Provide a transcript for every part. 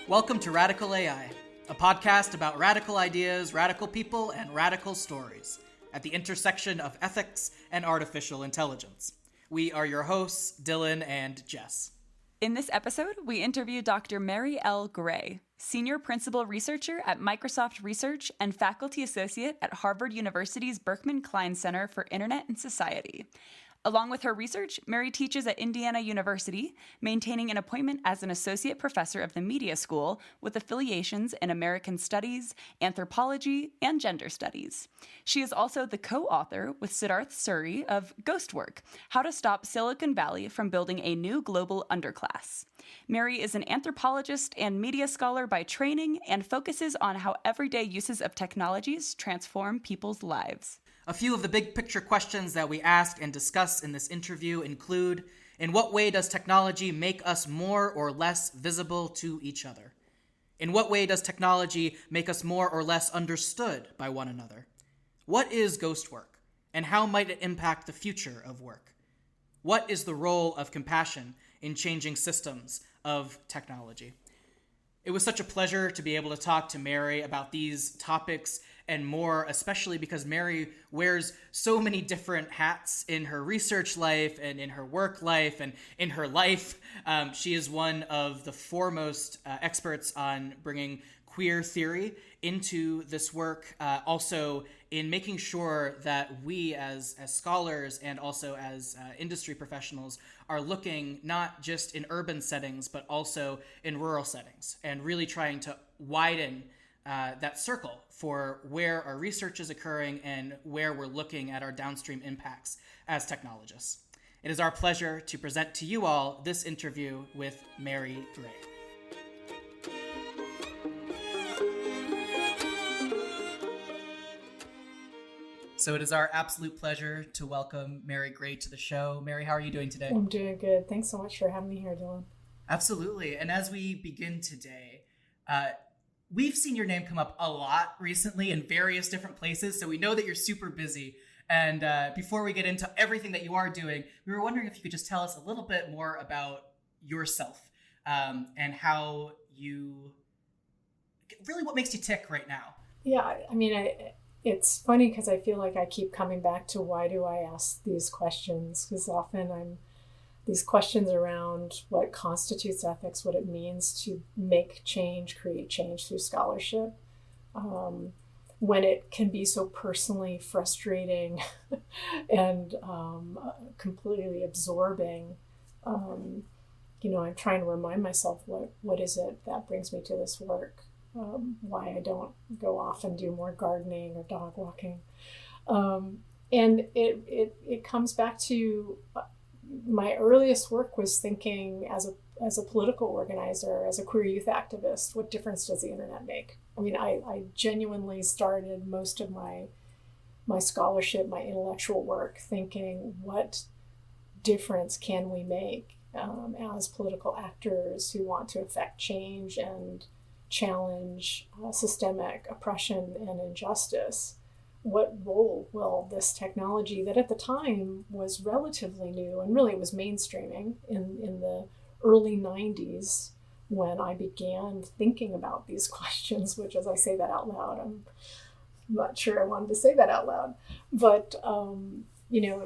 Welcome to Radical AI, a podcast about radical ideas, radical people, and radical stories at the intersection of ethics and artificial intelligence. We are your hosts, Dylan and Jess. In this episode, we interview Dr. Mary L. Gray, Senior Principal Researcher at Microsoft Research and Faculty Associate at Harvard University's Berkman Klein Center for Internet and Society. Along with her research, Mary teaches at Indiana University, maintaining an appointment as an associate professor of the Media School with affiliations in American Studies, Anthropology, and Gender Studies. She is also the co-author with Siddharth Suri of Ghost Work: How to Stop Silicon Valley from Building a New Global Underclass. Mary is an anthropologist and media scholar by training and focuses on how everyday uses of technologies transform people's lives. A few of the big picture questions that we ask and discuss in this interview include: in what way does technology make us more or less visible to each other? In what way does technology make us more or less understood by one another? What is ghost work, and how might it impact the future of work? What is the role of compassion in changing systems of technology? It was such a pleasure to be able to talk to Mary about these topics and more, especially because Mary wears so many different hats in her research life and in her work life and in her life. She is one of the foremost experts on bringing queer theory into this work, also in making sure that we as scholars and also as industry professionals are looking not just in urban settings, but also in rural settings, and really trying to widen that circle for where our research is occurring and where we're looking at our downstream impacts as technologists. It is our pleasure to present to you all this interview with Mary Gray. So it is our absolute pleasure to welcome Mary Gray to the show. Mary, how are you doing today? I'm doing good. Thanks so much for having me here, Dylan. Absolutely. And as we begin today, we've seen your name come up a lot recently in various different places, so we know that you're super busy. And before we get into everything that you are doing, we were wondering if you could just tell us a little bit more about yourself and how you, really what makes you tick right now. Yeah, I mean, it's funny because I feel like I keep coming back to why do I ask these questions? Because often these questions around what constitutes ethics, what it means to make change, create change through scholarship, when it can be so personally frustrating and completely absorbing. I'm trying to remind myself what is it that brings me to this work, why I don't go off and do more gardening or dog walking. And it comes back to my earliest work was thinking as a political organizer, as a queer youth activist, what difference does the internet make? I mean, I genuinely started most of my scholarship, my intellectual work, thinking what difference can we make as political actors who want to affect change and challenge systemic oppression and injustice. What role will this technology that at the time was relatively new and really was mainstreaming in the early 90s when I began thinking about these questions, which as I say that out loud, I'm not sure I wanted to say that out loud, but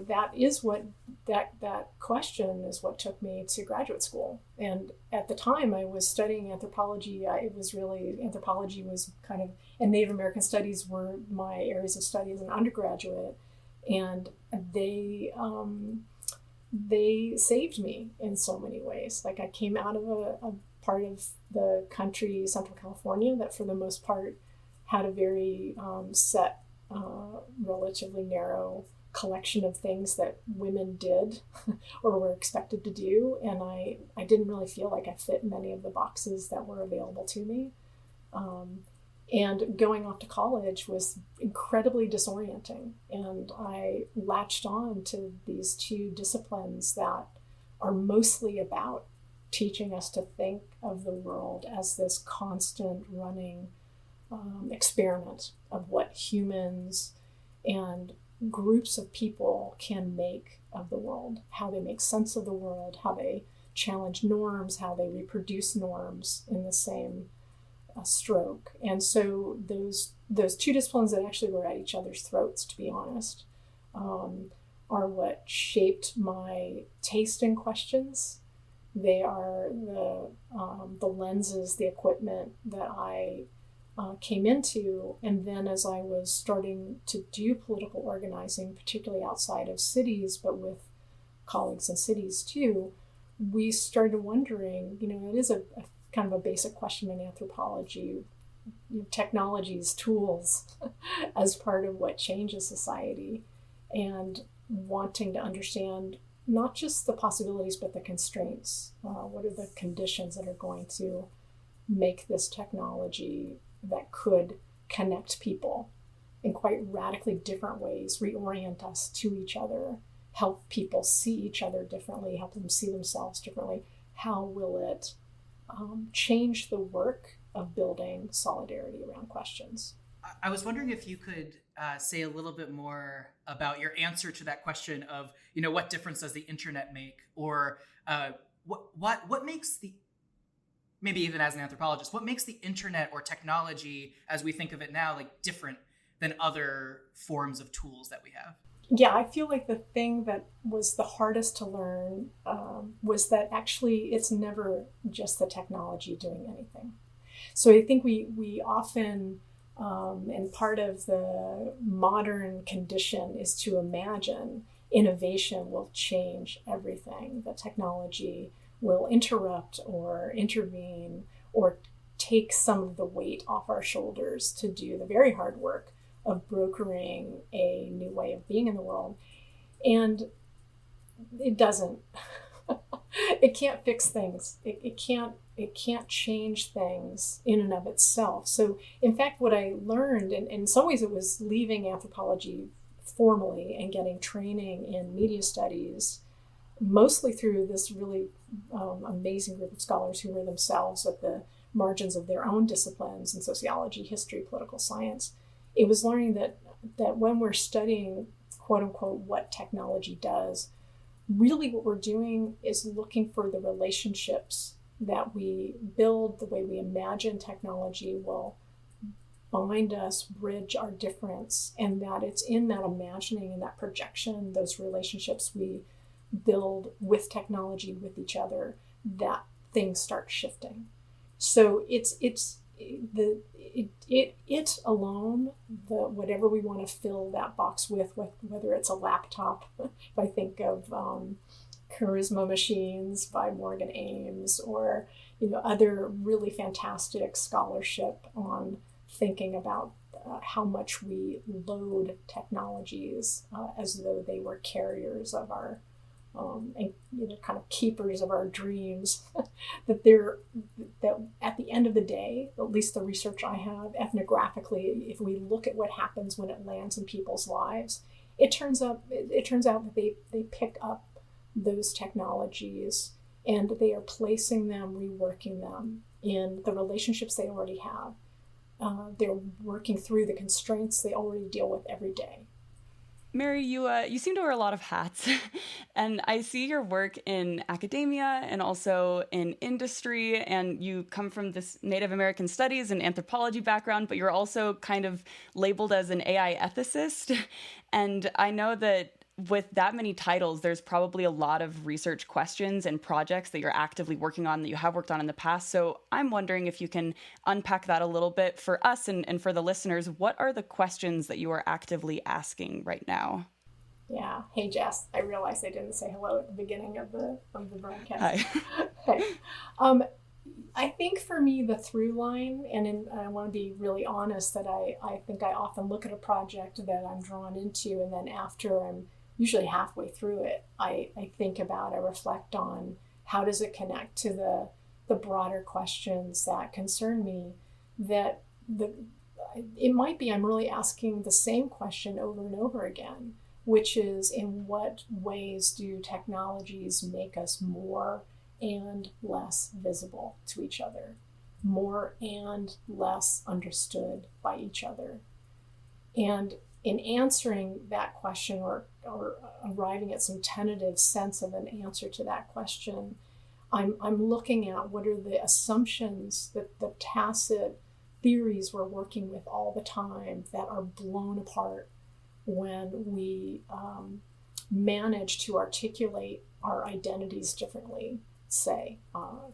that is what that question is what took me to graduate school. And at the time I was studying anthropology. Anthropology was kind of, and Native American studies were my areas of study as an undergraduate. And they saved me in so many ways. Like I came out of a part of the country, Central California, that for the most part had a very set, relatively narrow collection of things that women did or were expected to do. And I didn't really feel like I fit in any of the boxes that were available to me. And going off to college was incredibly disorienting. And I latched on to these two disciplines that are mostly about teaching us to think of the world as this constant running experiment of what humans and groups of people can make of the world, how they make sense of the world, how they challenge norms, how they reproduce norms in the same stroke. And so those two disciplines that actually were at each other's throats, to be honest, are what shaped my taste in questions. They are the lenses, the equipment that I came into. And then as I was starting to do political organizing, particularly outside of cities, but with colleagues in cities too, we started wondering, it is a kind of a basic question in anthropology, technologies, tools as part of what changes society, and wanting to understand not just the possibilities, but the constraints. What are the conditions that are going to make this technology that could connect people in quite radically different ways, reorient us to each other, help people see each other differently, help them see themselves differently? How will it change the work of building solidarity around questions? I was wondering if you could say a little bit more about your answer to that question of, what difference does the internet make, or what makes the, maybe even as an anthropologist, what makes the internet or technology as we think of it now, like, different than other forms of tools that we have? Yeah, I feel like the thing that was the hardest to learn was that actually it's never just the technology doing anything. So I think we often, and part of the modern condition is to imagine innovation will change everything. The technology will interrupt or intervene or take some of the weight off our shoulders to do the very hard work of brokering a new way of being in the world. And it doesn't. It can't fix things. It can't change things in and of itself. So in fact, what I learned, and in some ways it was leaving anthropology formally and getting training in media studies, mostly through this really amazing group of scholars who were themselves at the margins of their own disciplines in sociology, history, political science. It was learning that when we're studying, quote unquote, what technology does, really what we're doing is looking for the relationships that we build, the way we imagine technology will bind us, bridge our difference, and that it's in that imagining and that projection, those relationships we build with technology, with each other, that things start shifting. So it alone, whatever we want to fill that box with, whether it's a laptop, if I think of Charisma Machines by Morgan Ames, or other really fantastic scholarship on thinking about how much we load technologies as though they were carriers of our and kind of keepers of our dreams. that at the end of the day, at least the research I have ethnographically, if we look at what happens when it lands in people's lives, it turns out that they pick up those technologies and they are placing them, reworking them in the relationships they already have. They're working through the constraints they already deal with every day. Mary, you seem to wear a lot of hats, and I see your work in academia and also in industry, and you come from this Native American studies and anthropology background, but you're also kind of labeled as an AI ethicist. And I know that with that many titles, there's probably a lot of research questions and projects that you're actively working on, that you have worked on in the past. So I'm wondering if you can unpack that a little bit for us and for the listeners. What are the questions that you are actively asking right now? Yeah. Hey, Jess, I realized I didn't say hello at the beginning of the broadcast. Hi. Hey. I think for me, the through line, and I want to be really honest, that I think I often look at a project that I'm drawn into, and then after I'm usually halfway through it, I think about, I reflect on how does it connect to the broader questions that concern me. It might be I'm really asking the same question over and over again, which is, in what ways do technologies make us more and less visible to each other, more and less understood by each other? And in answering that question, or arriving at some tentative sense of an answer to that question, I'm looking at what are the assumptions, that the tacit theories we're working with all the time that are blown apart when we manage to articulate our identities differently, say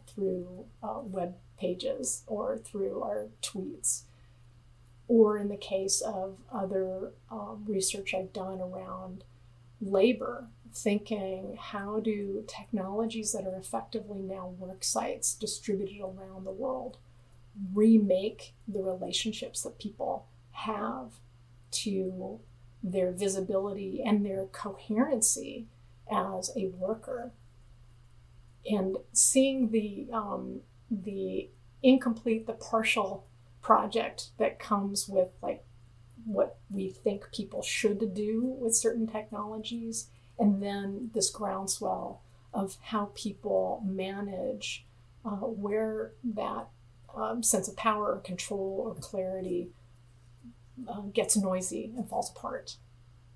through web pages or through our tweets, or in the case of other research I've done around labor, thinking how do technologies that are effectively now work sites distributed around the world remake the relationships that people have to their visibility and their coherency as a worker, and seeing the incomplete, the partial project that comes with like what we think people should do with certain technologies, and then this groundswell of how people manage where that sense of power or control or clarity gets noisy and falls apart.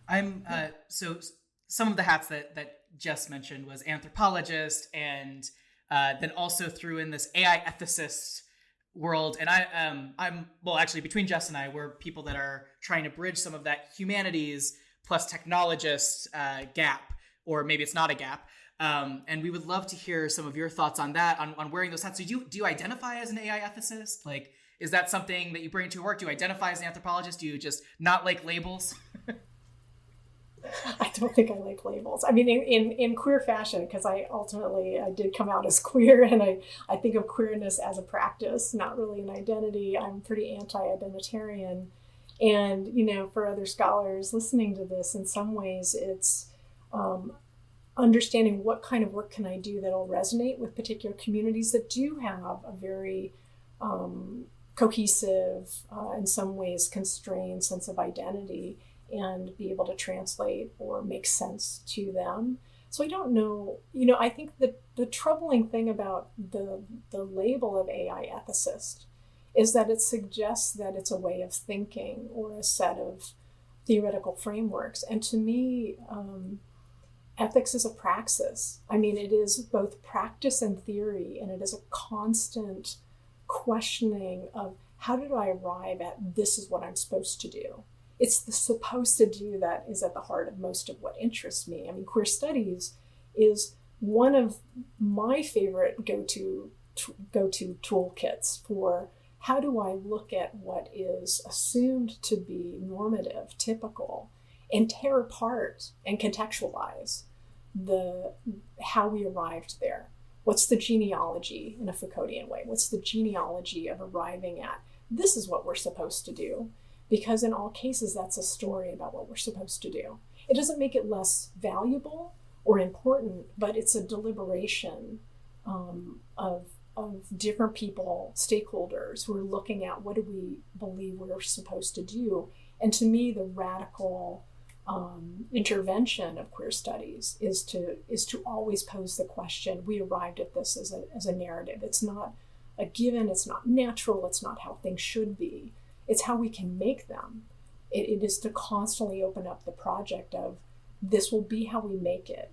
I'm so some of the hats that Jess mentioned was anthropologist, and then also threw in this AI ethicist world. And I'm well, actually, between Jess and I, we're people that are trying to bridge some of that humanities plus technologist gap, or maybe it's not a gap. And we would love to hear some of your thoughts on that, on wearing those hats. So do you identify as an AI ethicist? Like, is that something that you bring to your work? Do you identify as an anthropologist? Do you just not like labels? I don't think I like labels. I mean, in queer fashion, because I did come out as queer, and I think of queerness as a practice, not really an identity. I'm pretty anti-identitarian. And, for other scholars listening to this, in some ways it's understanding what kind of work can I do that'll resonate with particular communities that do have a very cohesive, in some ways constrained sense of identity, and be able to translate or make sense to them. So I don't know, I think that the troubling thing about the label of AI ethicist is that it suggests that it's a way of thinking or a set of theoretical frameworks. And to me, ethics is a praxis. I mean, it is both practice and theory, and it is a constant questioning of how did I arrive at this is what I'm supposed to do. It's the supposed to do that is at the heart of most of what interests me. I mean, queer studies is one of my favorite go-to toolkits for how do I look at what is assumed to be normative, typical, and tear apart and contextualize how we arrived there. What's the genealogy in a Foucauldian way? What's the genealogy of arriving at this is what we're supposed to do? Because in all cases, that's a story about what we're supposed to do. It doesn't make it less valuable or important, but it's a deliberation of different people, stakeholders, who are looking at what do we believe we're supposed to do. And to me, the radical intervention of queer studies is to always pose the question, we arrived at this as a narrative. It's not a given, it's not natural, it's not how things should be. It's how we can make them. It is to constantly open up the project of this will be how we make it.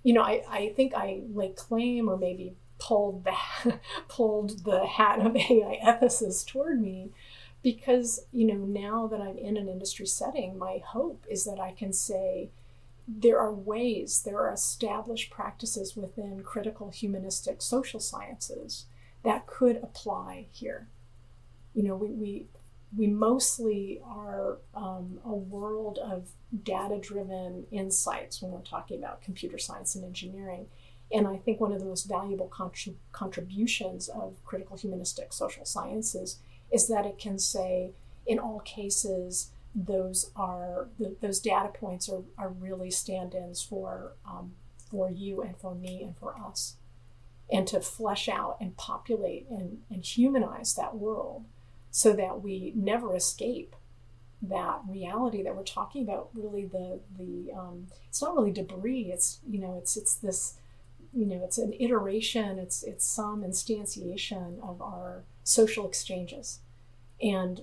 I think I lay claim, or maybe pulled the hat of AI ethicist toward me, because now that I'm in an industry setting, my hope is that I can say there are established practices within critical humanistic social sciences that could apply here. We mostly are a world of data-driven insights when we're talking about computer science and engineering. And I think one of the most valuable contributions of critical humanistic social sciences is that it can say, in all cases, those data points are really stand-ins for you and for me and for us. And to flesh out and populate and humanize that world, so that we never escape that reality that we're talking about. Really, it's not really debris. It's this, it's an iteration. It's some instantiation of our social exchanges, and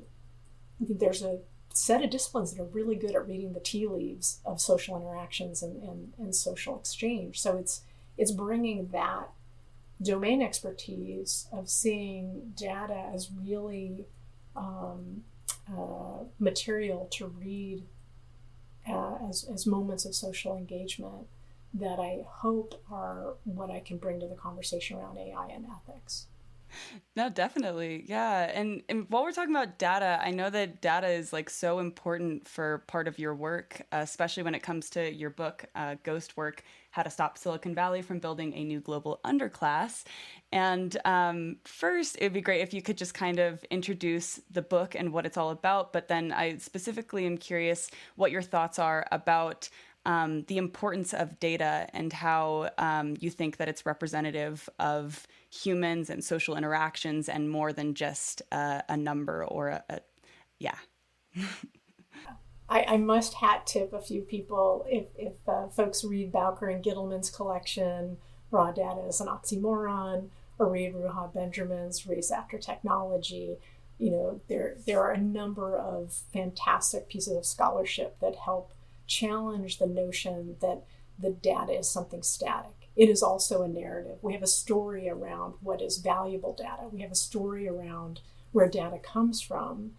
there's a set of disciplines that are really good at reading the tea leaves of social interactions and social exchange. So it's bringing that domain expertise of seeing data as really material to read as moments of social engagement that I hope are what I can bring to the conversation around AI and ethics. No, definitely. Yeah. And while we're talking about data, I know that data is like so important for part of your work, especially when it comes to your book, Ghost Work, How to Stop Silicon Valley from Building a New Global Underclass. And first, it would be great if you could just kind of introduce the book and what it's all about. But then I specifically am curious what your thoughts are about the importance of data and how you think that it's representative of humans and social interactions and more than just a number or yeah. I must hat tip a few people. If folks read Bowker and Gittleman's collection, Raw Data is an Oxymoron, or read Ruha Benjamin's Race After Technology, there are a number of fantastic pieces of scholarship that help challenge the notion that the data is something static. It is also a narrative. We have a story around what is valuable data. We have a story around where data comes from.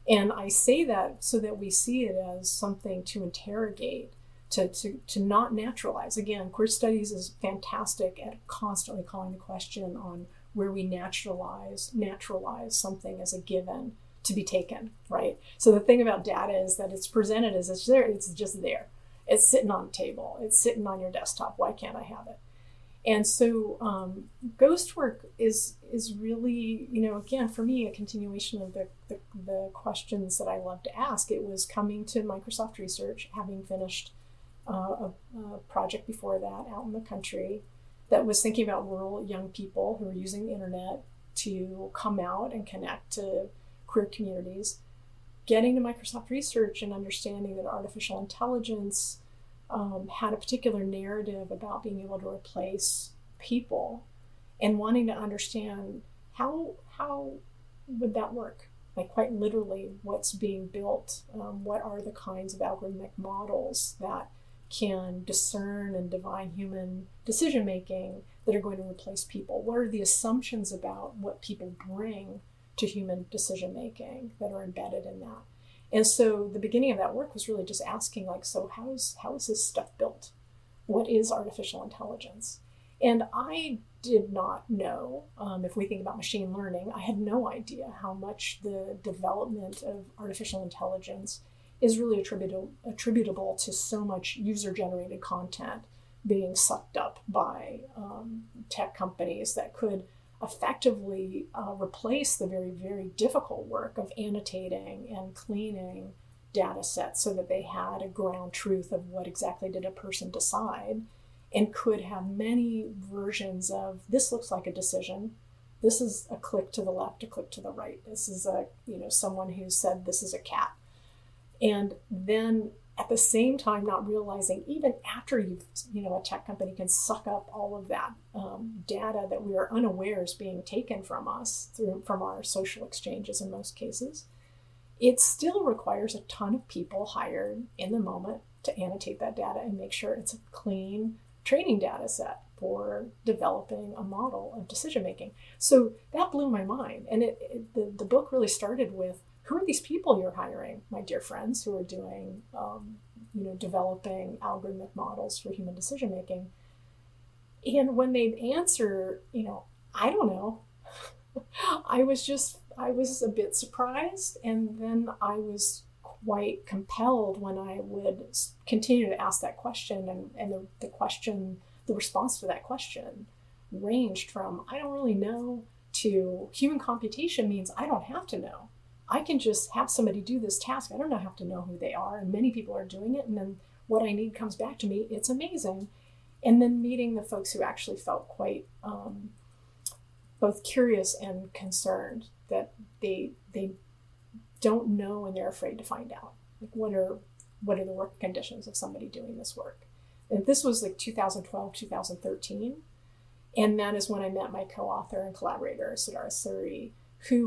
And I say that so that we see it as something to interrogate, to not naturalize. Again, queer studies is fantastic at constantly calling the question on where we naturalize something as a given to be taken, right? So the thing about data is that it's presented as it's there, it's just there. It's sitting on a table, it's sitting on your desktop. Why can't I have it? And so ghost work is really, again, for me, a continuation of the questions that I love to ask. It was coming to Microsoft Research, having finished a project before that out in the country that was thinking about rural young people who were using the internet to come out and connect to queer communities, getting to Microsoft Research and understanding that artificial intelligence had a particular narrative about being able to replace people, and wanting to understand how would that work? Like, quite literally, what's being built? What are the kinds of algorithmic models that can discern and divine human decision making that are going to replace people? What are the assumptions about what people bring to human decision making that are embedded in that? And so the beginning of that work was really just asking, like, so how is this stuff built? What is artificial intelligence? And I did not know, if we think about machine learning, I had no idea how much the development of artificial intelligence is really attributable to so much user-generated content being sucked up by tech companies that could effectively replace the very, very difficult work of annotating and cleaning data sets so that they had a ground truth of what exactly did a person decide, and could have many versions of, this looks like a decision, this is a click to the left, a click to the right, this is someone who said this is a cat. And then at the same time, not realizing, even after a tech company can suck up all of that data that we are unaware is being taken from us from our social exchanges in most cases, it still requires a ton of people hired in the moment to annotate that data and make sure it's a clean training data set for developing a model of decision making. So that blew my mind. And the book really started with, who are these people you're hiring, my dear friends, who are doing, developing algorithmic models for human decision making? And when they'd answer, I don't know, I was a bit surprised, and then I was quite compelled when I would continue to ask that question, and the response to that question ranged from, I don't really know, to human computation means I don't have to know. I can just have somebody do this task. I don't have to know who they are, and many people are doing it, and then what I need comes back to me. It's amazing. And then meeting the folks who actually felt quite both curious and concerned that they don't know and they're afraid to find out. Like, what are the work conditions of somebody doing this work? And this was like 2012, 2013. And that is when I met my co-author and collaborator, Siddharth Suri, he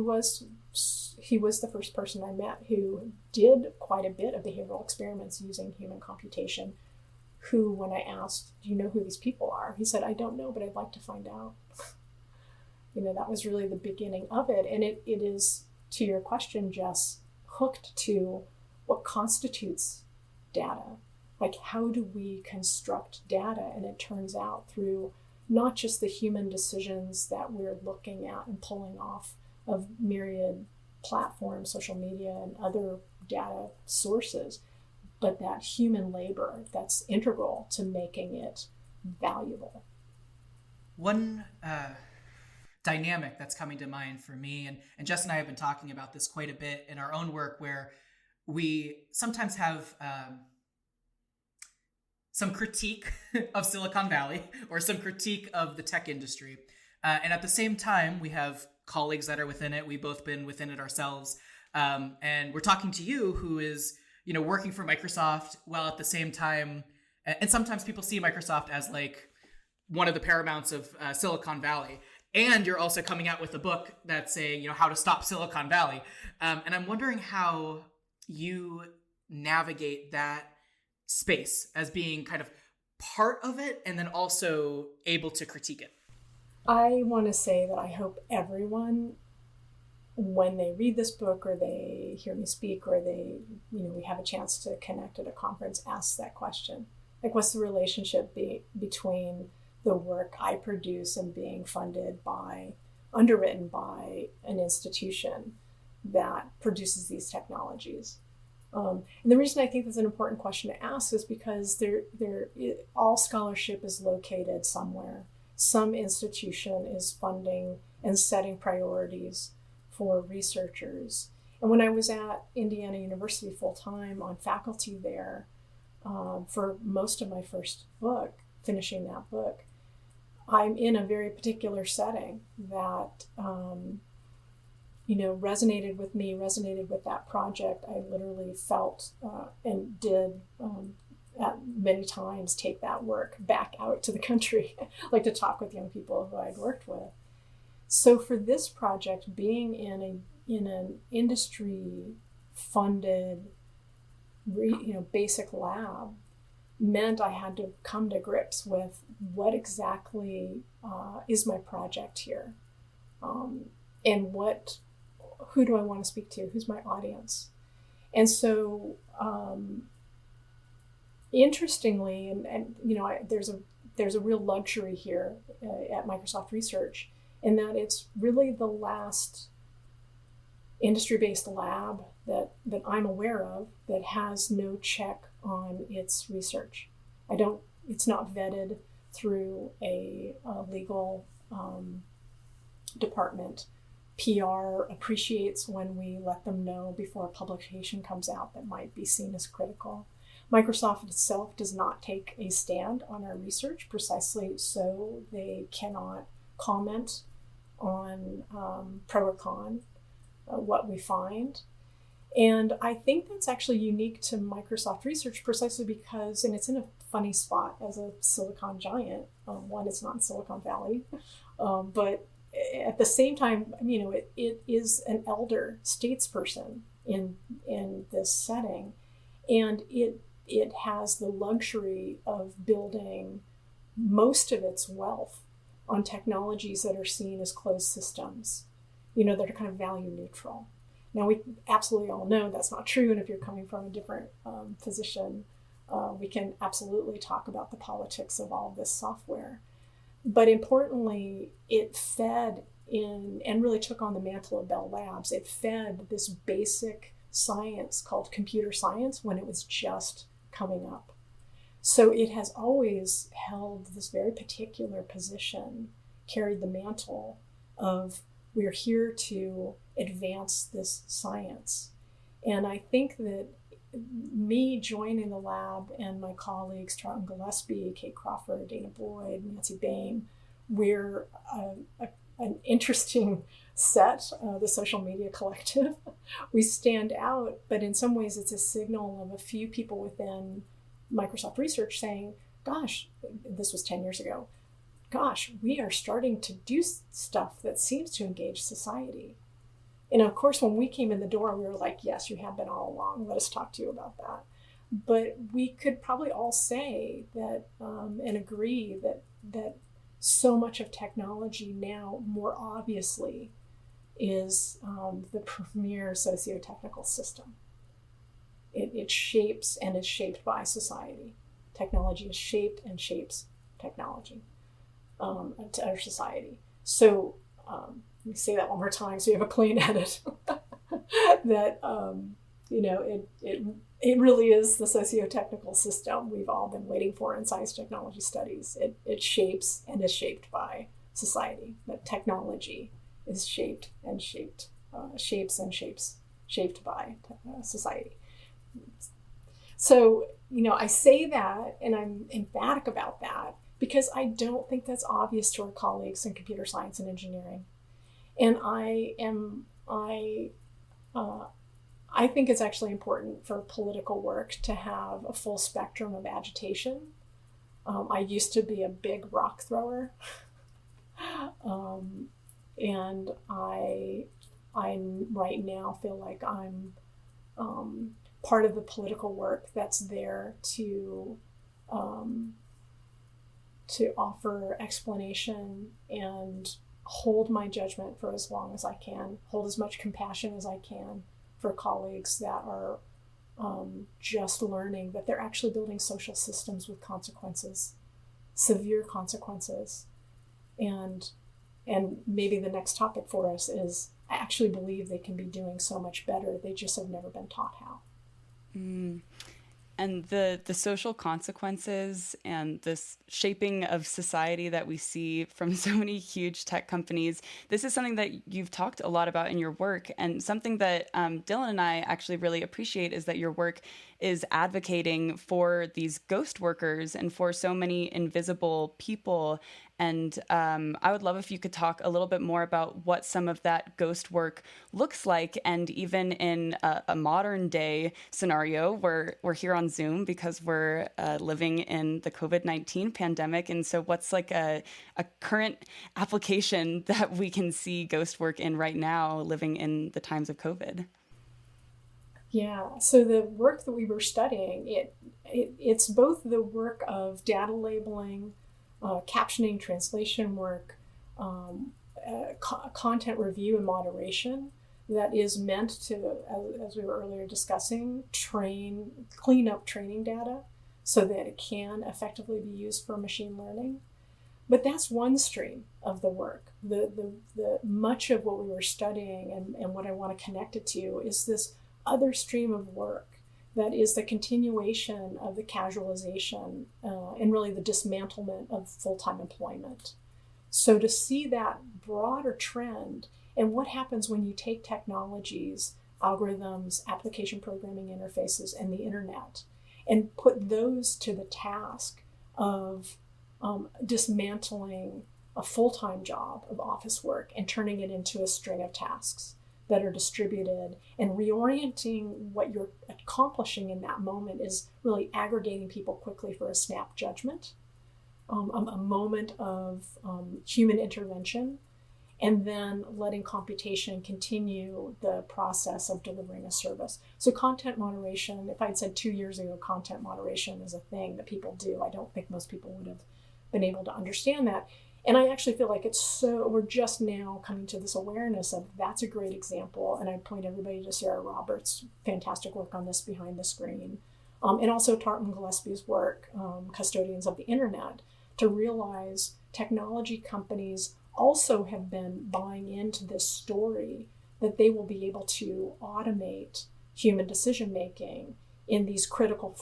was the first person I met who did quite a bit of behavioral experiments using human computation, who, when I asked, do you know who these people are? He said, I don't know, but I'd like to find out. That was really the beginning of it. And it is, to your question, Jess, hooked to what constitutes data. Like, how do we construct data? And it turns out through not just the human decisions that we're looking at and pulling off of myriad platforms, social media, and other data sources, but that human labor that's integral to making it valuable. One dynamic that's coming to mind for me, and Jess and I have been talking about this quite a bit in our own work, where we sometimes have some critique of Silicon Valley or some critique of the tech industry. And at the same time, we have colleagues that are within it. We've both been within it ourselves. And we're talking to you, who is, working for Microsoft, while at the same time, and sometimes people see Microsoft as like one of the paramounts of Silicon Valley. And you're also coming out with a book that's saying, how to stop Silicon Valley. And I'm wondering how you navigate that space as being kind of part of it and then also able to critique it. I want to say that I hope everyone, when they read this book or they hear me speak or we have a chance to connect at a conference, asks that question. Like, what's the relationship between the work I produce and being underwritten by an institution that produces these technologies? And the reason I think that's an important question to ask is because all scholarship is located somewhere. Some institution is funding and setting priorities for researchers. And when I was at Indiana University full-time on faculty there, for most of my first book, finishing that book, I'm in a very particular setting that resonated with me, resonated with that project. I literally felt and did at many times take that work back out to the country, like to talk with young people who I'd worked with. So for this project, being in an industry funded, basic lab meant I had to come to grips with what exactly is my project here, and who do I want to speak to? Who's my audience? And so, interestingly, there's a real luxury here at Microsoft Research, in that it's really the last industry-based lab that I'm aware of that has no check on its research. It's not vetted through a legal department. PR appreciates when we let them know before a publication comes out that might be seen as critical. Microsoft itself does not take a stand on our research, precisely so they cannot comment on pro or con what we find. And I think that's actually unique to Microsoft Research, precisely because, and it's in a funny spot as a Silicon giant. One, it's not in Silicon Valley, but at the same time, it is an elder statesperson in this setting, and it has the luxury of building most of its wealth on technologies that are seen as closed systems, that are kind of value neutral. Now, we absolutely all know that's not true, and if you're coming from a different position, we can absolutely talk about the politics of all of this software. But importantly, it fed in and really took on the mantle of Bell Labs. It fed this basic science called computer science when it was just coming up. So it has always held this very particular position, carried the mantle of, we're here to advance this science. And I think that me joining the lab and my colleagues, Charlton Gillespie, Kate Crawford, Dana Boyd, Nancy Bain, we're an interesting set, the social media collective. We stand out, but in some ways it's a signal of a few people within Microsoft Research saying, gosh, this was 10 years ago, gosh, we are starting to do stuff that seems to engage society. And of course, when we came in the door, we were like, yes, you have been all along. Let us talk to you about that. But we could probably all say that and agree that so much of technology now more obviously is the premier socio-technical system. It shapes and is shaped by society. Technology is shaped and shapes technology, to our society. So let me say that one more time so you have a clean edit. That it really is the socio-technical system we've all been waiting for in science technology studies. It shapes and is shaped by society. That technology is shaped and shaped by society. So, I say that and I'm emphatic about that because I don't think that's obvious to our colleagues in computer science and engineering. And I think it's actually important for political work to have a full spectrum of agitation. I used to be a big rock thrower. And I right now feel like I'm part of the political work that's there to offer explanation and hold my judgment for as long as I can, hold as much compassion as I can for colleagues that are just learning that they're actually building social systems with consequences, severe consequences. And maybe the next topic for us is I actually believe they can be doing so much better. They just have never been taught how. And the social consequences and this shaping of society that we see from so many huge tech companies, this is something that you've talked a lot about in your work. And something that Dylan and I actually really appreciate is that your work is advocating for these ghost workers and for so many invisible people. And I would love if you could talk a little bit more about what some of that ghost work looks like. And even in a modern day scenario where we're here on Zoom because we're living in the COVID-19 pandemic. And so what's like a current application that we can see ghost work in right now living in the times of COVID? Yeah, so the work that we were studying, it's both the work of data labeling, captioning, translation work, content review and moderation that is meant to, as we were earlier discussing, clean up training data so that it can effectively be used for machine learning. But that's one stream of the work. The much of what we were studying and what I want to connect it to is this other stream of work that is the continuation of the casualization and really the dismantlement of full-time employment. So to see that broader trend and what happens when you take technologies, algorithms, application programming interfaces, and the internet and put those to the task of dismantling a full-time job of office work and turning it into a string of tasks that are distributed, and reorienting what you're accomplishing in that moment is really aggregating people quickly for a snap judgment, a moment of human intervention, and then letting computation continue the process of delivering a service. So content moderation, if I'd said 2 years ago, content moderation is a thing that people do, I don't think most people would have been able to understand that. And I actually feel like we're just now coming to this awareness of that's a great example. And I point everybody to Sarah Roberts' fantastic work on this behind the screen. And also Tartan Gillespie's work, Custodians of the Internet, to realize technology companies also have been buying into this story that they will be able to automate human decision-making in these critical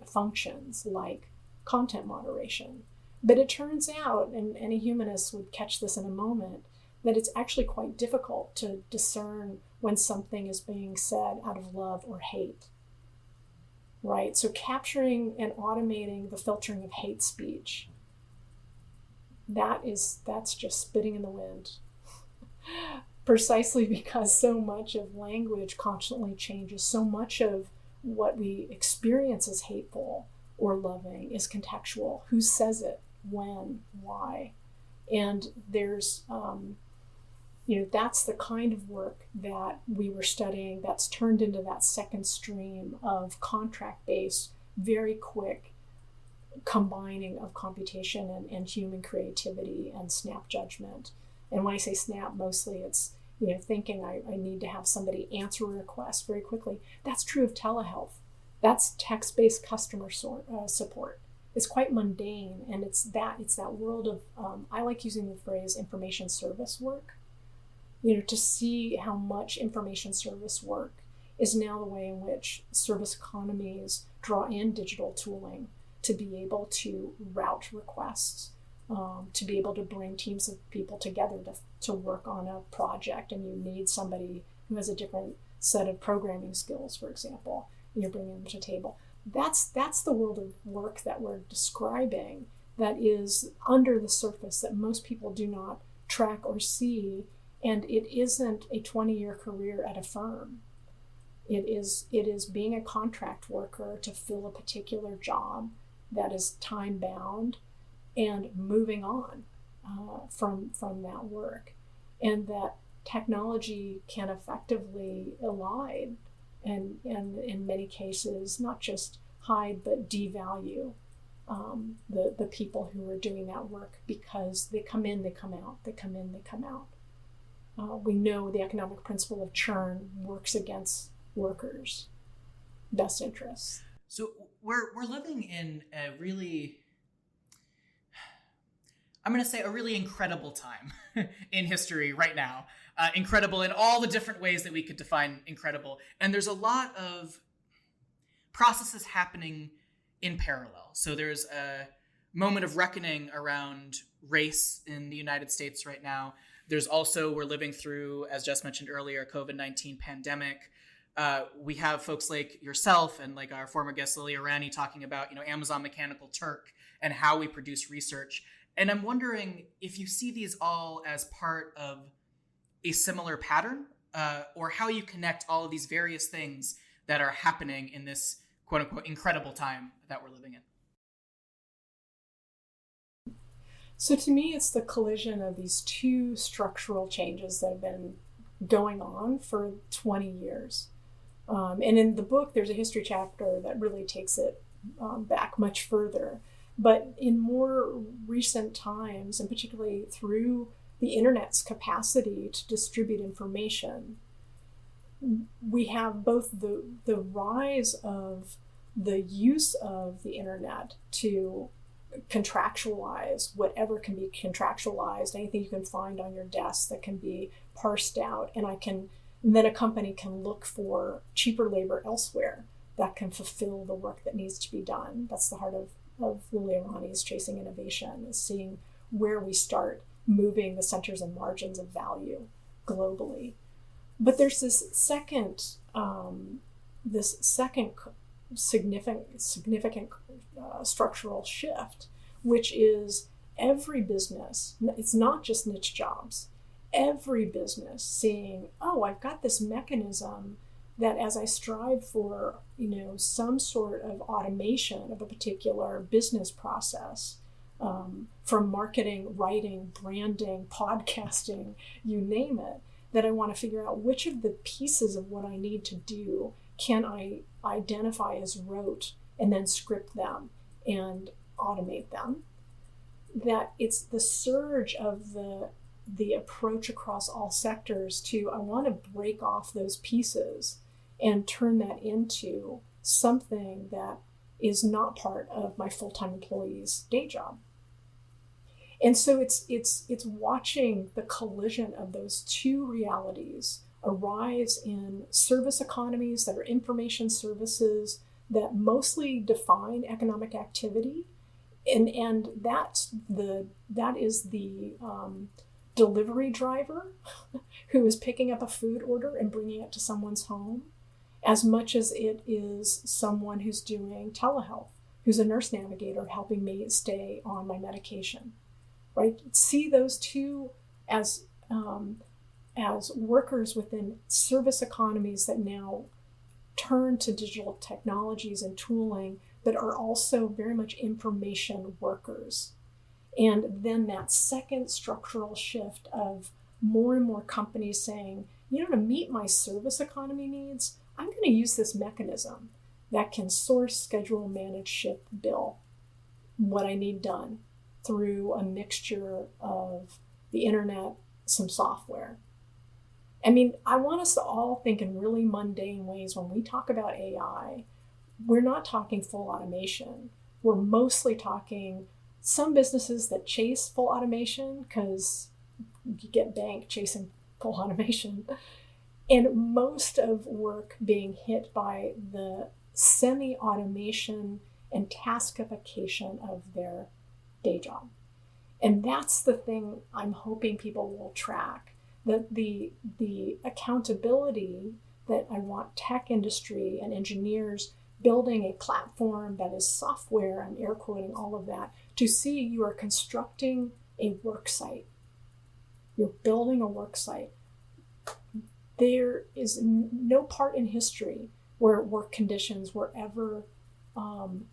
functions like content moderation. But it turns out, and any humanist would catch this in a moment, that it's actually quite difficult to discern when something is being said out of love or hate, right? So capturing and automating the filtering of hate speech, that's just spitting in the wind. Precisely because so much of language constantly changes, so much of what we experience as hateful or loving is contextual. Who says it? When, why? And there's that's the kind of work that we were studying that's turned into that second stream of contract-based, very quick combining of computation and human creativity and snap judgment. And when I say snap, mostly it's thinking I need to have somebody answer a request very quickly. That's true of telehealth. That's text-based customer support. It's quite mundane, and it's that world of I like using the phrase information service work. To see how much information service work is now the way in which service economies draw in digital tooling to be able to route requests, to be able to bring teams of people together to work on a project, and you need somebody who has a different set of programming skills, for example, and you're bringing them to the table. That's the world of work that we're describing, that is under the surface, that most people do not track or see, and it isn't a 20-year career at a firm. It is being a contract worker to fill a particular job that is time-bound and moving on from that work, and that technology can effectively elide and in many cases not just hide but devalue the people who are doing that work, because they come in, they come out, they come in, they come out. We know the economic principle of churn works against workers' best interests. So we're living in a really, I'm going to say, a really incredible time in history right now. Incredible in all the different ways that we could define incredible. And there's a lot of processes happening in parallel. So there's a moment of reckoning around race in the United States right now. There's also, we're living through, as Jess mentioned earlier, COVID-19 pandemic. We have folks like yourself and like our former guest Lilia Rani talking about, Amazon Mechanical Turk and how we produce research. And I'm wondering if you see these all as part of a similar pattern, or how you connect all of these various things that are happening in this quote unquote incredible time that we're living in. So to me, it's the collision of these two structural changes that have been going on for 20 years. And in the book, there's a history chapter that really takes it back much further. But in more recent times, and particularly through the internet's capacity to distribute information, we have both the rise of the use of the internet to contractualize whatever can be contractualized, anything you can find on your desk that can be parsed out, and then a company can look for cheaper labor elsewhere that can fulfill the work that needs to be done. That's the heart of Lilia Rani's Chasing Innovation, is seeing where we start moving the centers and margins of value globally. But there's this second significant structural shift, which is every business, it's not just niche jobs, every business seeing, I've got this mechanism that as I strive for, some sort of automation of a particular business process, from marketing, writing, branding, podcasting, you name it, that I want to figure out which of the pieces of what I need to do can I identify as rote and then script them and automate them. That it's the surge of the approach across all sectors to, I want to break off those pieces and turn that into something that is not part of my full-time employee's day job. And so it's watching the collision of those two realities arise in service economies that are information services that mostly define economic activity, and that is the delivery driver who is picking up a food order and bringing it to someone's home, as much as it is someone who's doing telehealth, who's a nurse navigator helping me stay on my medication. Right? See those two as workers within service economies that now turn to digital technologies and tooling, but are also very much information workers. And then that second structural shift of more and more companies saying, to meet my service economy needs, I'm going to use this mechanism that can source, schedule, manage, ship, bill what I need done through a mixture of the internet, some software. I mean, I want us to all think in really mundane ways when we talk about AI. We're not talking full automation. We're mostly talking some businesses that chase full automation because you get banked chasing full automation, and most of work being hit by the semi-automation and taskification of their day job. And that's the thing I'm hoping people will track, that the accountability that I want tech industry and engineers building a platform that is software, I'm air quoting all of that, to see you are constructing a work site. You're building a work site. There is no part in history where work conditions were ever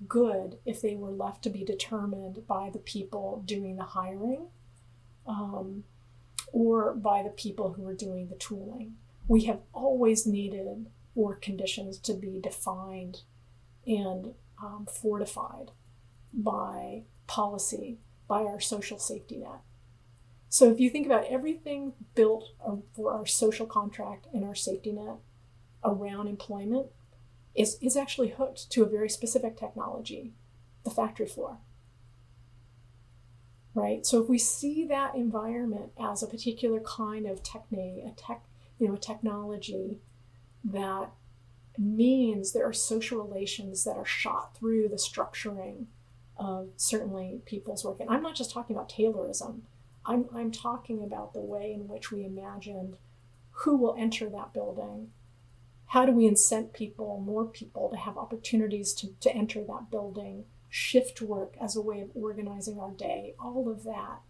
good if they were left to be determined by the people doing the hiring or by the people who were doing the tooling. We have always needed work conditions to be defined and fortified by policy, by our social safety net. So if you think about everything built for our social contract and our safety net around employment is actually hooked to a very specific technology, the factory floor. Right? So if we see that environment as a particular kind of technology that means there are social relations that are shot through the structuring of certainly people's work. And I'm not just talking about Taylorism. I'm talking about the way in which we imagined who will enter that building. How do we incent more people to have opportunities to enter that building, shift work as a way of organizing our day, all of that.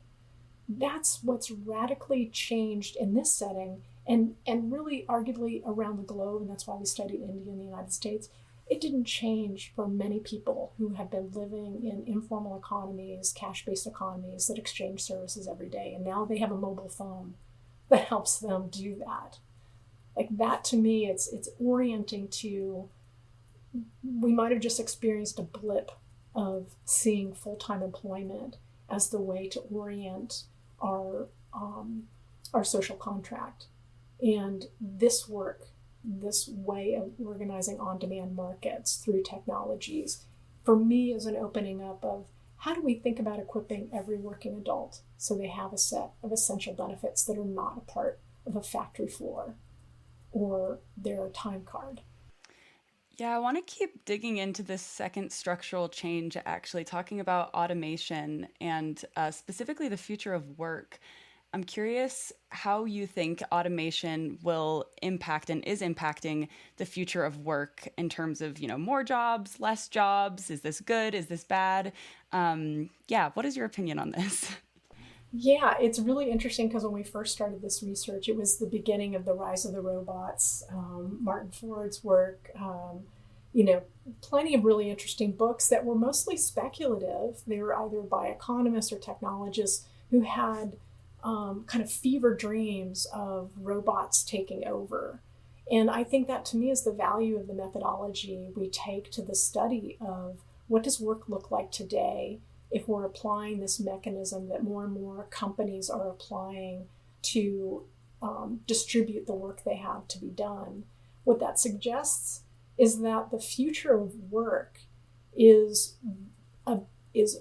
That's what's radically changed in this setting and really arguably around the globe, and that's why we studied India and the United States. It didn't change for many people who have been living in informal economies, cash-based economies that exchange services every day. And now they have a mobile phone that helps them do that. Like that, to me, it's orienting to, we might have just experienced a blip of seeing full-time employment as the way to orient our social contract. And this work, this way of organizing on-demand markets through technologies, for me is an opening up of how do we think about equipping every working adult so they have a set of essential benefits that are not a part of a factory floor or their time card. Yeah, I want to keep digging into this second structural change, actually talking about automation and specifically the future of work. I'm curious how you think automation will impact and is impacting the future of work in terms of, more jobs, less jobs. Is this good? Is this bad? What is your opinion on this? Yeah, it's really interesting because when we first started this research, it was the beginning of the rise of the robots, Martin Ford's work, plenty of really interesting books that were mostly speculative. They were either by economists or technologists who had kind of fever dreams of robots taking over. And I think that to me is the value of the methodology we take to the study of what does work look like today if we're applying this mechanism that more and more companies are applying to distribute the work they have to be done. What that suggests is that the future of work is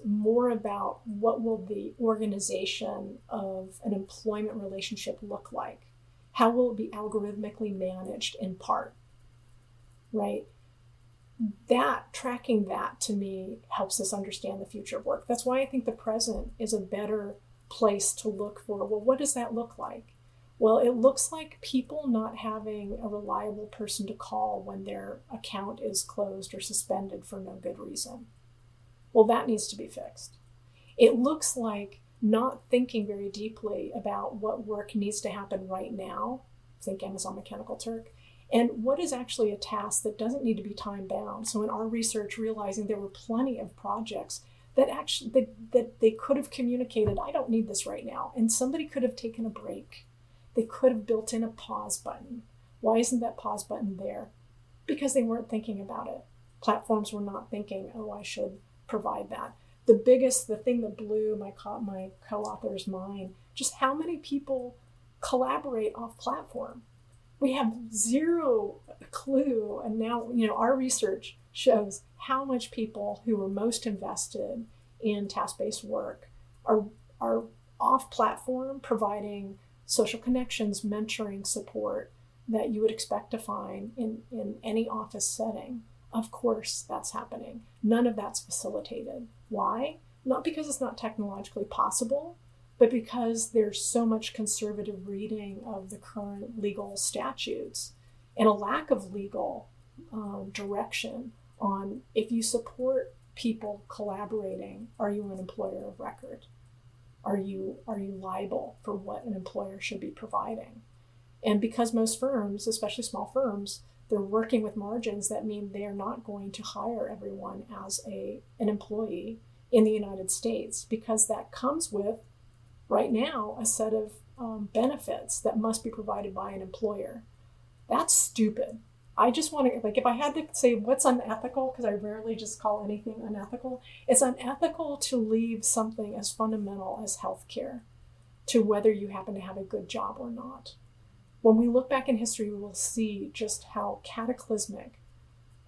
more about what will the organization of an employment relationship look like? How will it be algorithmically managed in part, right? Tracking that to me helps us understand the future of work. That's why I think the present is a better place to look for, well, what does that look like? Well, it looks like people not having a reliable person to call when their account is closed or suspended for no good reason. Well, that needs to be fixed. It looks like not thinking very deeply about what work needs to happen right now, think Amazon Mechanical Turk, and what is actually a task that doesn't need to be time bound. So in our research, realizing there were plenty of projects that actually that they could have communicated, I don't need this right now, and somebody could have taken a break They could have built in a pause button. Why isn't that pause button there? Because they weren't thinking about it. Platforms were not thinking, oh, I should provide that. The thing that blew my co-author's mind, just how many people collaborate off platform. We have zero clue. And now, our research shows how much people who are most invested in task-based work are off platform, providing social connections, mentoring, support that you would expect to find in any office setting. Of course, that's happening. None of that's facilitated. Why? Not because it's not technologically possible, but because there's so much conservative reading of the current legal statutes and a lack of legal direction on, if you support people collaborating, are you an employer of record? Are you liable for what an employer should be providing? And because most firms, especially small firms, they're working with margins that mean they're not going to hire everyone as an employee in the United States, because that comes with, right now, a set of benefits that must be provided by an employer. That's stupid. I just want to, if I had to say what's unethical, because I rarely just call anything unethical, it's unethical to leave something as fundamental as healthcare to whether you happen to have a good job or not. When we look back in history, we will see just how cataclysmic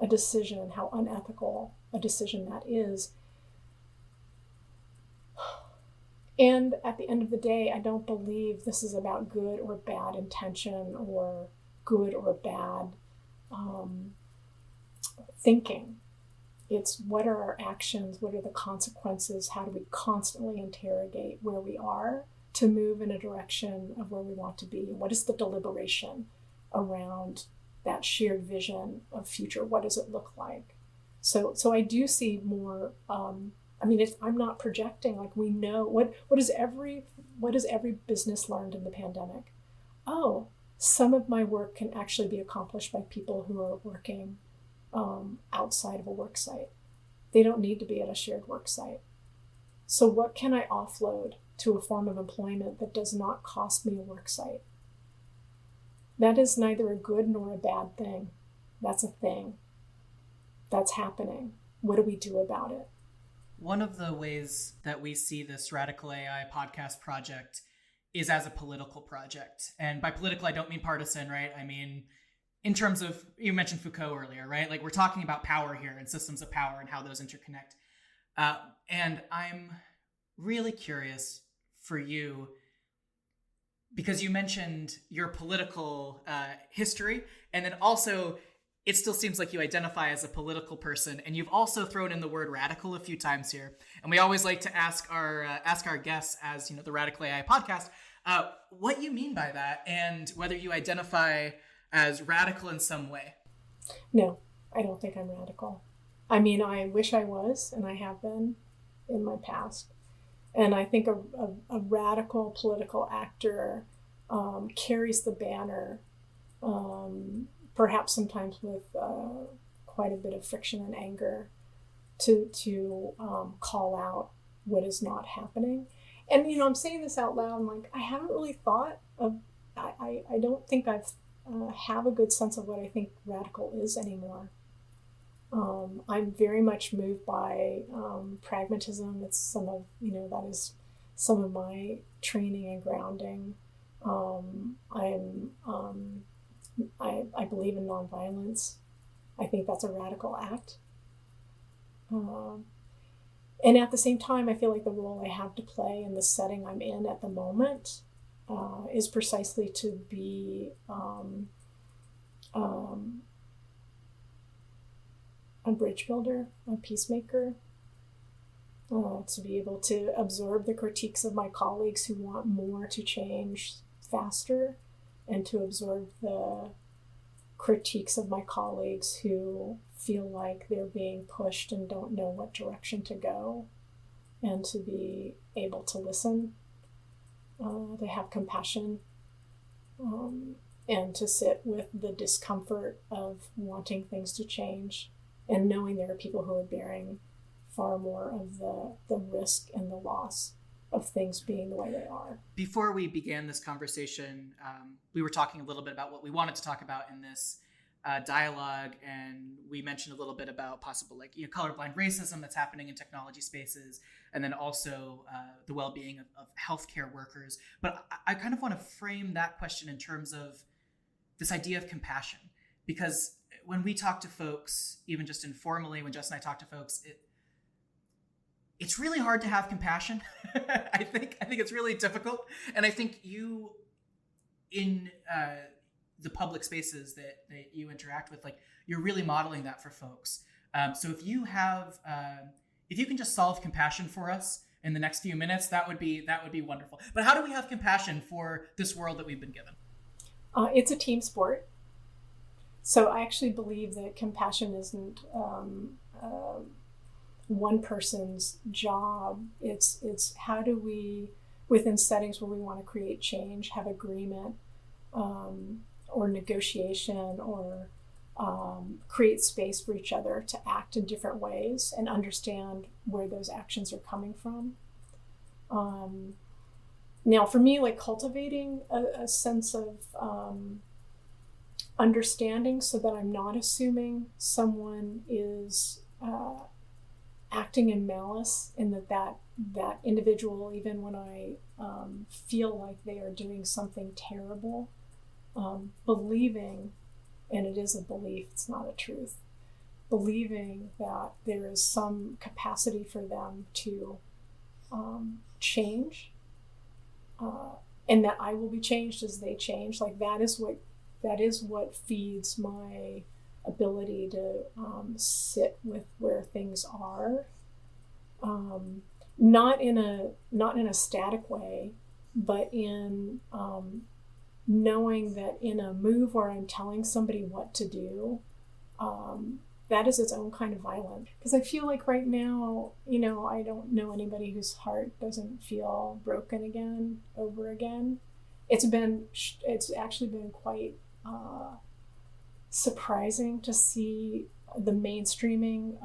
a decision, how unethical a decision that is. And at the end of the day, I don't believe this is about good or bad intention or good or bad thinking. It's what are our actions? What are the consequences? How do we constantly interrogate where we are to move in a direction of where we want to be? What is the deliberation around that shared vision of future? What does it look like? So I do see more. I'm not projecting. Like, we know what has every business learned in the pandemic? Oh, some of my work can actually be accomplished by people who are working outside of a work site. They don't need to be at a shared work site. So what can I offload to a form of employment that does not cost me a work site? That is neither a good nor a bad thing. That's a thing. That's happening. What do we do about it? One of the ways that we see this Radical AI podcast project is as a political project. And by political, I don't mean partisan, right? I mean, in terms of, you mentioned Foucault earlier, right? Like, we're talking about power here and systems of power and how those interconnect. And I'm really curious for you, because you mentioned your political history, and then also it still seems like you identify as a political person, and you've also thrown in the word radical a few times here. And we always like to ask our guests, as the Radical AI podcast, what you mean by that, and whether you identify as radical in some way. No, I don't think I'm radical. I mean, I wish I was, and I have been in my past. And I think a radical political actor carries the banner, perhaps sometimes with quite a bit of friction and anger, to call out what is not happening. And I'm saying this out loud. I'm like, I haven't really thought of. I don't think I've have a good sense of what I think radical is anymore. I'm very much moved by pragmatism. It's some of that is some of my training and grounding. I believe in nonviolence. I think that's a radical act. And at the same time, I feel like the role I have to play in the setting I'm in at the moment is precisely to be a bridge builder, a peacemaker, to be able to absorb the critiques of my colleagues who want more to change faster, and to absorb the critiques of my colleagues who feel like they're being pushed and don't know what direction to go, and to be able to listen, to have compassion, and to sit with the discomfort of wanting things to change, and knowing there are people who are bearing far more of the risk and the loss of things being the way they are. Before we began this conversation, we were talking a little bit about what we wanted to talk about in this dialogue, and we mentioned a little bit about possible colorblind racism that's happening in technology spaces, and then also the well-being of healthcare workers. But I kind of want to frame that question in terms of this idea of compassion, because when we talk to folks, even just informally, when Jess and I talk to folks, it's really hard to have compassion. I think it's really difficult, and I think you in the public spaces that you interact with, you're really modeling that for folks. So if you can just solve compassion for us in the next few minutes, that would be wonderful. But how do we have compassion for this world that we've been given? It's a team sport. So I actually believe that compassion isn't one person's job. It's how do we, within settings where we want to create change, have agreement or negotiation or create space for each other to act in different ways and understand where those actions are coming from. Now, for me, cultivating a sense of understanding so that I'm not assuming someone is acting in malice, and that individual, even when I feel like they are doing something terrible, believing, and it is a belief, it's not a truth, believing that there is some capacity for them to change, and that I will be changed as they change. That is what feeds my ability to sit with where things are, not in a static way, but in knowing that in a move where I'm telling somebody what to do, that is its own kind of violence. Because I feel like right now, I don't know anybody whose heart doesn't feel broken again, over again. It's actually been quite surprising to see the mainstreaming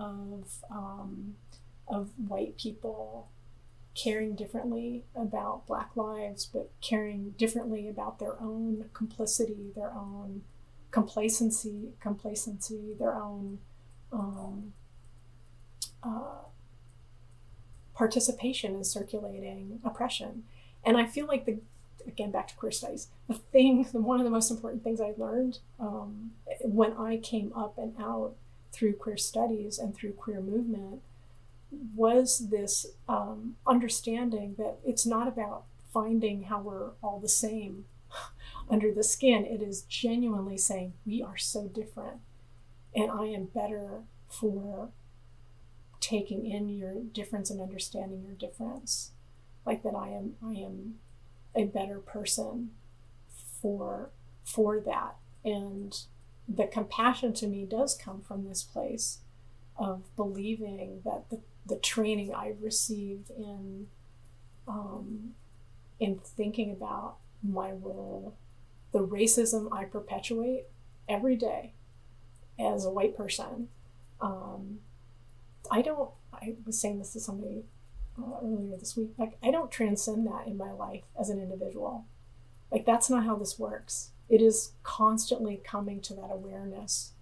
of white people caring differently about Black lives, but caring differently about their own complicity, their own complacency, their own participation in circulating oppression. And I feel like again, back to queer studies, one of the most important things I learned when I came up and out through queer studies and through queer movement was this understanding that it's not about finding how we're all the same under the skin. It is genuinely saying we are so different, and I am better for taking in your difference and understanding your difference. That I am a better person for that. And the compassion to me does come from this place of believing that the training I've received in thinking about my role, the racism I perpetuate every day as a white person. I was saying this to somebody earlier this week, I don't transcend that in my life as an individual. That's not how this works. It is constantly coming to that awareness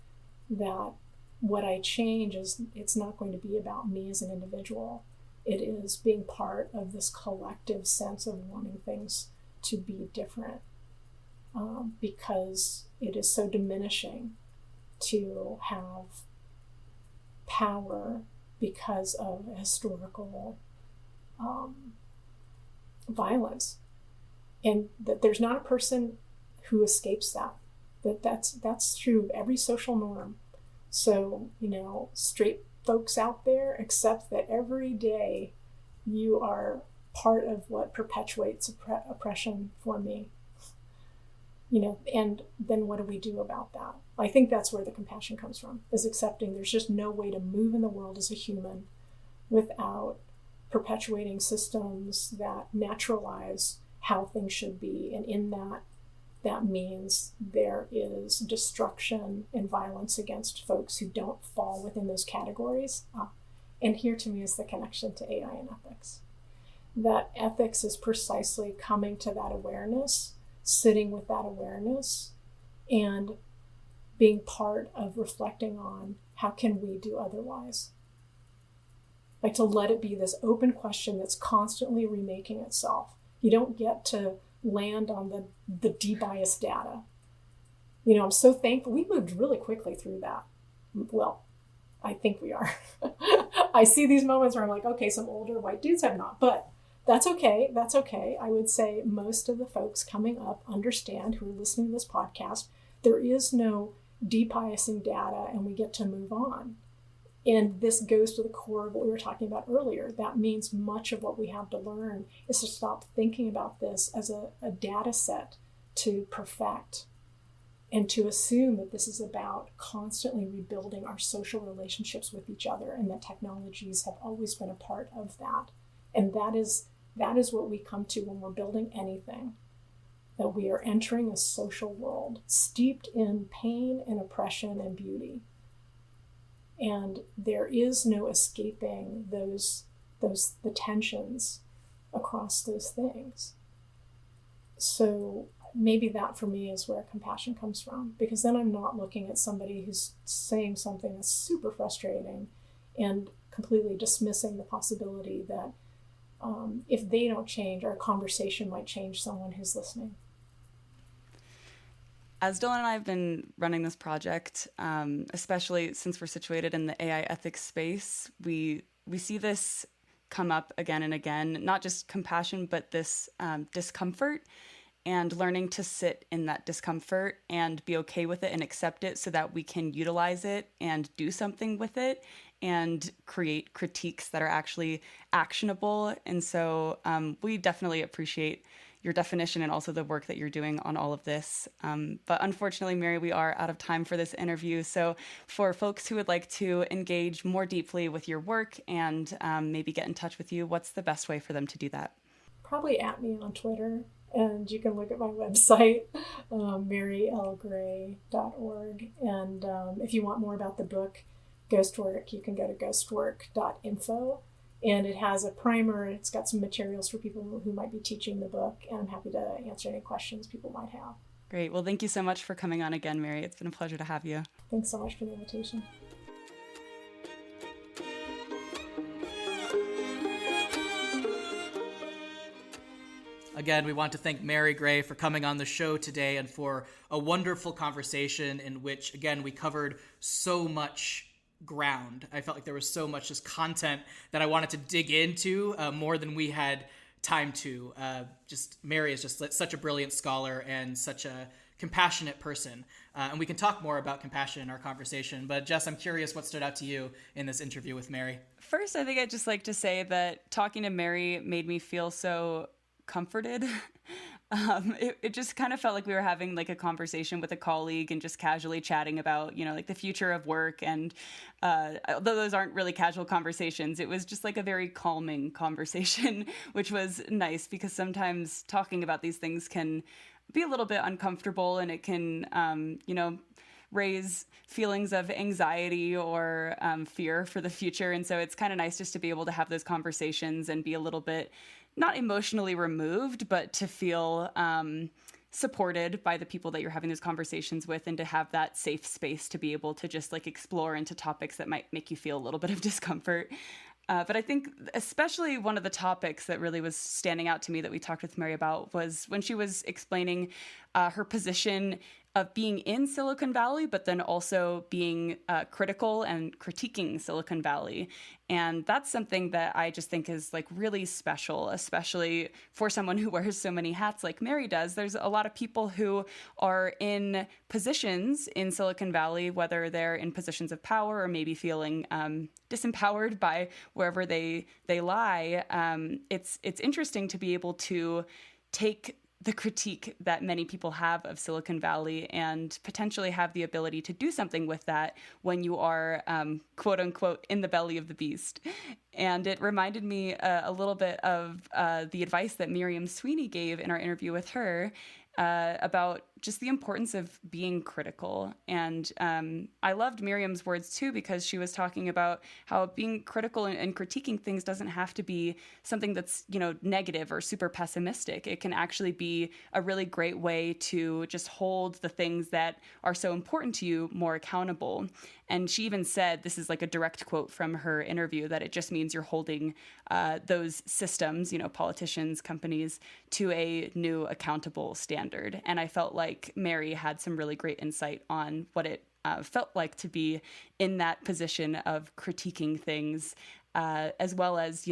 that what I change it's not going to be about me as an individual. It is being part of this collective sense of wanting things to be different, because it is so diminishing to have power because of historical violence, and that there's not a person who escapes that's true of every social norm. So straight folks out there, accept that every day you are part of what perpetuates oppression for me, and then what do we do about that? I think that's where the compassion comes from, is accepting there's just no way to move in the world as a human without perpetuating systems that naturalize how things should be. And in that means there is destruction and violence against folks who don't fall within those categories. And here to me is the connection to AI and ethics. that ethics is precisely coming to that awareness, sitting with that awareness, and being part of reflecting on how can we do otherwise. Like to let it be this open question that's constantly remaking itself. You don't get to land on the de-biased data. I'm so thankful. We moved really quickly through that. Well, I think we are. I see these moments where I'm like, okay, some older white dudes have not, but that's okay. That's okay. I would say most of the folks coming up understand, who are listening to this podcast, there is no de-biasing data and we get to move on. And this goes to the core of what we were talking about earlier. That means much of what we have to learn is to stop thinking about this as a data set to perfect, and to assume that this is about constantly rebuilding our social relationships with each other, and that technologies have always been a part of that. And that is what we come to when we're building anything, that we are entering a social world steeped in pain and oppression and beauty. And there is no escaping the tensions across those things. So maybe that for me is where compassion comes from, because then I'm not looking at somebody who's saying something that's super frustrating and completely dismissing the possibility that if they don't change, our conversation might change someone who's listening. As Dylan and I have been running this project, especially since we're situated in the AI ethics space, we see this come up again and again, not just compassion, but this discomfort, and learning to sit in that discomfort and be okay with it and accept it so that we can utilize it and do something with it and create critiques that are actually actionable. And so we definitely appreciate your definition and also the work that you're doing on all of this. But unfortunately, Mary, we are out of time for this interview. So for folks who would like to engage more deeply with your work and maybe get in touch with you, what's the best way for them to do that? Probably at me on Twitter. And you can look at my website, marylgray.org. And if you want more about the book, Ghostwork, you can go to ghostwork.info. And it has a primer. It's got some materials for people who might be teaching the book. And I'm happy to answer any questions people might have. Great. Well, thank you so much for coming on again, Mary. It's been a pleasure to have you. Thanks so much for the invitation. Again, we want to thank Mary Gray for coming on the show today and for a wonderful conversation in which, again, we covered so much ground. I felt like there was so much just content that I wanted to dig into more than we had time to. Mary is just such a brilliant scholar and such a compassionate person. And we can talk more about compassion in our conversation. But Jess, I'm curious what stood out to you in this interview with Mary. First, I think I'd just like to say that talking to Mary made me feel so comforted. It just kind of felt like we were having like a conversation with a colleague and just casually chatting about, like the future of work. And although those aren't really casual conversations, it was just like a very calming conversation, which was nice because sometimes talking about these things can be a little bit uncomfortable and it can, raise feelings of anxiety or fear for the future. And so it's kind of nice just to be able to have those conversations and be a little bit not emotionally removed, but to feel supported by the people that you're having those conversations with, and to have that safe space to be able to just like explore into topics that might make you feel a little bit of discomfort. But I think especially one of the topics that really was standing out to me that we talked with Mary about was when she was explaining her position of being in Silicon Valley, but then also being critical and critiquing Silicon Valley. And that's something that I just think is like really special, especially for someone who wears so many hats like Mary does. There's a lot of people who are in positions in Silicon Valley, whether they're in positions of power or maybe feeling disempowered by wherever they lie. It's interesting to be able to take the critique that many people have of Silicon Valley and potentially have the ability to do something with that when you are, quote unquote, in the belly of the beast. And it reminded me a little bit of the advice that Miriam Sweeney gave in our interview with her about just the importance of being critical. And I loved Miriam's words too, because she was talking about how being critical and critiquing things doesn't have to be something that's, negative or super pessimistic. It can actually be a really great way to just hold the things that are so important to you more accountable. And she even said, this is like a direct quote from her interview, that it just means you're holding those systems, politicians, companies, to a new accountable standard. And I felt like Mary had some really great insight on what it felt like to be in that position of critiquing things, as well as,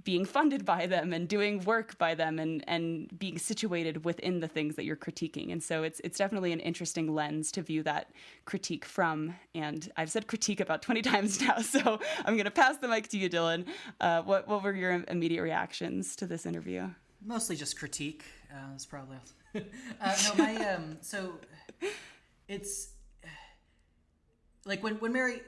being funded by them and doing work by them and being situated within the things that you're critiquing. And so it's definitely an interesting lens to view that critique from. And I've said critique about 20 times now, so I'm going to pass the mic to you, Dylan. What were your immediate reactions to this interview? Mostly just critique. It's probably so it's like when Mary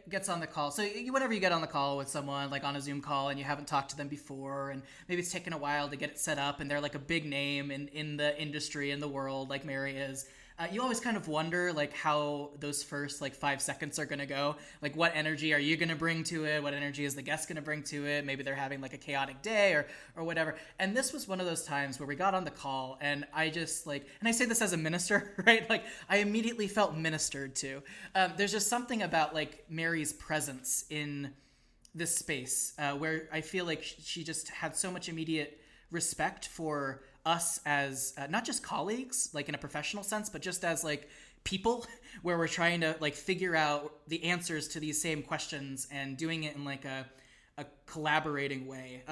gets on the call. So whenever you get on the call with someone, like on a Zoom call, and you haven't talked to them before, and maybe it's taken a while to get it set up, and they're like a big name in the industry, in the world, like Mary is. You always kind of wonder like how those first like 5 seconds are going to go. Like, what energy are you going to bring to it? What energy is the guest going to bring to it? Maybe they're having like a chaotic day or whatever. And this was one of those times where we got on the call, and I just and I say this as a minister, right? Like, I immediately felt ministered to. There's just something about like Mary's presence in this space where I feel like she just had so much immediate respect for us as not just colleagues, like in a professional sense, but just as like people, where we're trying to like figure out the answers to these same questions and doing it in like a collaborative way.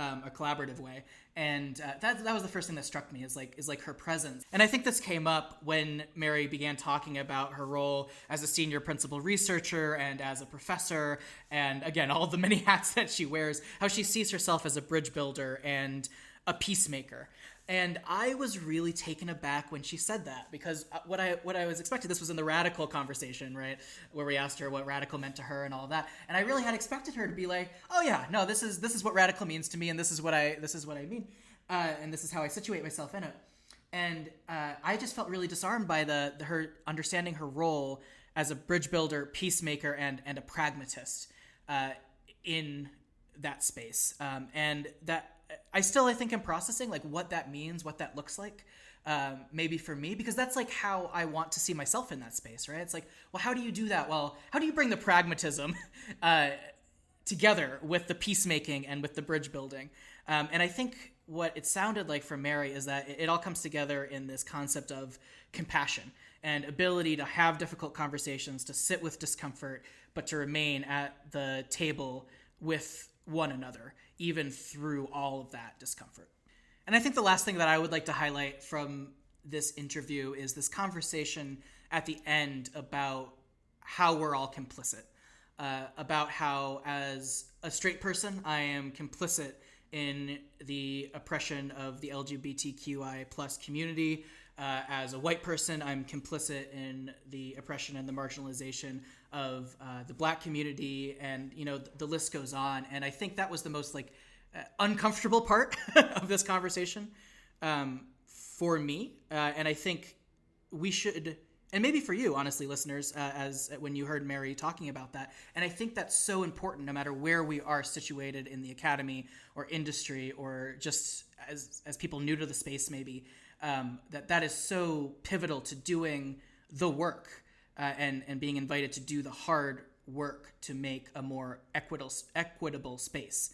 And that was the first thing that struck me, is like her presence. And I think this came up when Mary began talking about her role as a senior principal researcher and as a professor, and again, all the many hats that she wears, how she sees herself as a bridge builder and a peacemaker. And I was really taken aback when she said that, because what I was expecting, this was in the radical conversation, right, where we asked her what radical meant to her and all of that, and I really had expected her to be like, oh yeah, no, this is what radical means to me, and this is what I mean, and this is how I situate myself in it. And I just felt really disarmed by her understanding her role as a bridge builder, peacemaker, and a pragmatist in that space, and that. I think I'm processing like what that means, what that looks like, maybe for me, because that's like how I want to see myself in that space, right? It's like, well, how do you do that? Well, how do you bring the pragmatism together with the peacemaking and with the bridge building? And I think what it sounded like from Mary is that it all comes together in this concept of compassion and ability to have difficult conversations, to sit with discomfort, but to remain at the table with one another, even through all of that discomfort. And I think the last thing that I would like to highlight from this interview is this conversation at the end about how we're all complicit, about how, as a straight person, I am complicit in the oppression of the LGBTQI plus community. As a white person, I'm complicit in the oppression and the marginalization of the Black community, and the list goes on. And I think that was the most uncomfortable part of this conversation for me. And I think we should, and maybe for you, honestly, listeners, as when you heard Mary talking about that. And I think that's so important, no matter where we are situated in the academy or industry, or just as people new to the space, maybe. That is so pivotal to doing the work and being invited to do the hard work to make a more equitable space.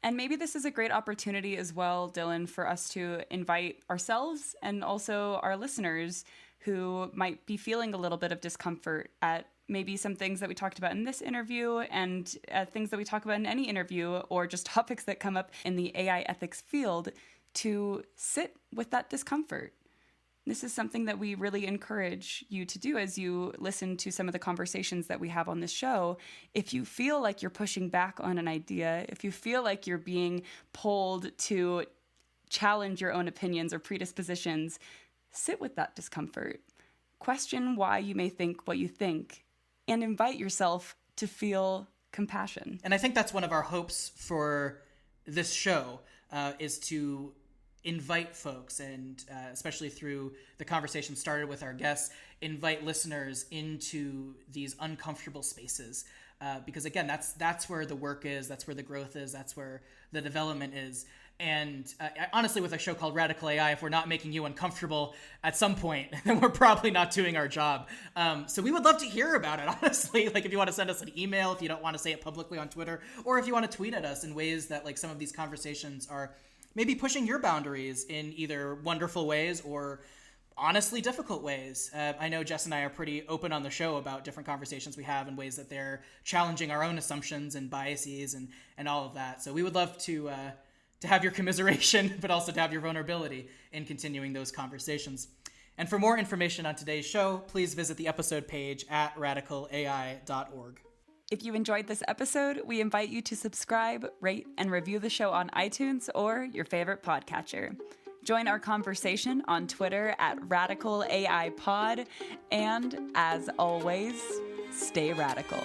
And maybe this is a great opportunity as well, Dylan, for us to invite ourselves and also our listeners who might be feeling a little bit of discomfort at maybe some things that we talked about in this interview, and things that we talk about in any interview, or just topics that come up in the AI ethics field, to sit with that discomfort. This is something that we really encourage you to do as you listen to some of the conversations that we have on this show. If you feel like you're pushing back on an idea, if you feel like you're being pulled to challenge your own opinions or predispositions, sit with that discomfort. Question why you may think what you think, and invite yourself to feel compassion. And I think that's one of our hopes for this show, is to invite folks, and especially through the conversation started with our guests, invite listeners into these uncomfortable spaces. Because again, that's where the work is, that's where the growth is, that's where the development is. And honestly, with a show called Radical AI, if we're not making you uncomfortable at some point, then we're probably not doing our job. So we would love to hear about it, honestly. Like if you want to send us an email, if you don't want to say it publicly on Twitter, or if you want to tweet at us in ways that like some of these conversations are maybe pushing your boundaries in either wonderful ways or honestly difficult ways. I know Jess and I are pretty open on the show about different conversations we have in ways that they're challenging our own assumptions and biases and all of that. So we would love to have your commiseration, but also to have your vulnerability in continuing those conversations. And for more information on today's show, please visit the episode page at radicalai.org. If you enjoyed this episode, we invite you to subscribe, rate, and review the show on iTunes or your favorite podcatcher. Join our conversation on Twitter at RadicalAIPod, and as always, stay radical.